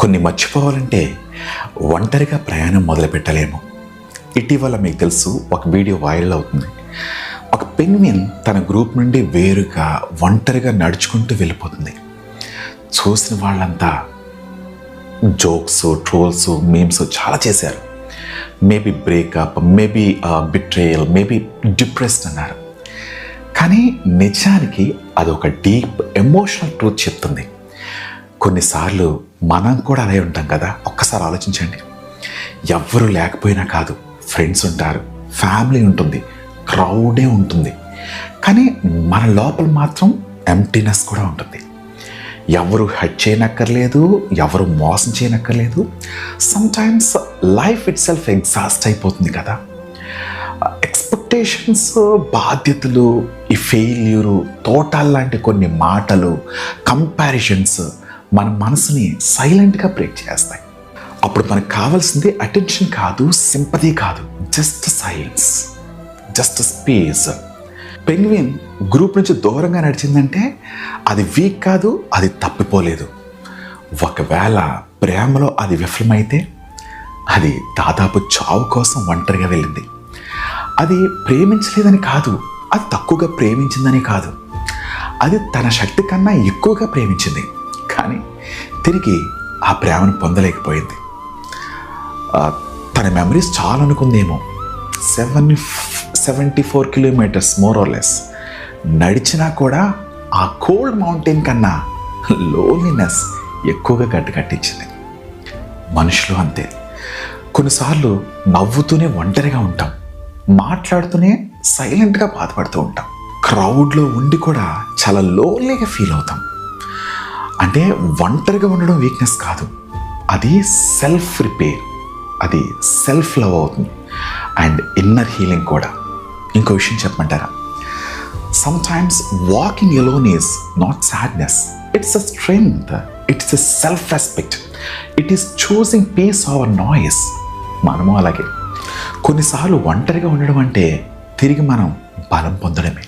కొన్ని మర్చిపోవాలంటే ఒంటరిగా ప్రయాణం మొదలు పెట్టలేము. ఇటీవల మీకు తెలుసు, ఒక వీడియో వైరల్ అవుతుంది. ఒక పెంగ్విన్ తన గ్రూప్ నుండి వేరుగా ఒంటరిగా నడుచుకుంటూ వెళ్ళిపోతుంది. చూసిన వాళ్ళంతా జోక్స్, ట్రోల్స్, మీమ్స్ చాలా చేశారు. Maybe breakup, maybe betrayal, maybe depressed అన్నారు. కానీ నిజానికి అదొక డీప్ ఎమోషనల్ ట్రూత్ చెప్తుంది. కొన్నిసార్లు మనం కూడా అలా ఉంటాం కదా. ఒక్కసారి ఆలోచించండి. ఎవ్వరూ లేకపోయినా కాదు, ఫ్రెండ్స్ ఉంటారు, ఫ్యామిలీ ఉంటుంది, క్రౌడే ఉంటుంది. కానీ మన లోపల మాత్రం ఎంప్టీనెస్ కూడా ఉంటుంది. ఎవరు హెడ్ చేయనక్కర్లేదు, ఎవరు మోసం చేయనక్కర్లేదు. Sometimes life itself exhaust అయిపోతుంది కదా. ఎక్స్పెక్టేషన్స్, బాధ్యతలు, ఈ ఫెయిల్యూరు, తోటాల్లాంటి కొన్ని మాటలు, కంపారిజన్స్ మన మనసుని సైలెంట్గా బ్రేక్ చేస్తాయి. అప్పుడు మనకు కావాల్సింది అటెన్షన్ కాదు, సింపతి కాదు, just silence, just space. Penguin group నుంచి దూరంగా నడిచిందంటే అది వీక్ కాదు, అది తప్పిపోలేదు. ఒకవేళ ప్రేమలో అది విఫలమైతే అది దాదాపు చావు కోసం ఒంటరిగా వెళ్ళింది. అది ప్రేమించలేదని కాదు, అది తక్కువగా ప్రేమించిందని కాదు, అది తన శక్తి కన్నా ఎక్కువగా ప్రేమించింది. కానీ తిరిగి ఆ ప్రేమను పొందలేకపోయింది. తన మెమరీస్ చాలా అనుకుందేమో. 74 కిలోమీటర్స్ మోర్ ఆర్ లెస్ నడిచినా కూడా ఆ కోల్డ్ మౌంటైన్ కన్నా లోన్లీనెస్ ఎక్కువగా గడ్డకట్టించింది. మనుషులు అంతే. కొన్నిసార్లు నవ్వుతూనే ఒంటరిగా ఉంటాం, మాట్లాడుతూనే సైలెంట్గా బాధపడుతూ ఉంటాం, క్రౌడ్లో ఉండి కూడా చాలా లోన్లీగా ఫీల్ అవుతాం. అంటే ఒంటరిగా ఉండడం వీక్నెస్ కాదు, అది సెల్ఫ్ రిపేర్, అది సెల్ఫ్ లవ్ అవుతుంది, అండ్ ఇన్నర్ హీలింగ్ కూడా. ఇంకో విషయం చెప్పమంటారా? Sometimes walking alone is not sadness, it's a strength, it's a self respect, it is choosing peace over noise. మనము అలాగే. కొన్నిసార్లు ఒంటరిగా ఉండడం అంటే తిరిగి మనం బలం పొందడమే.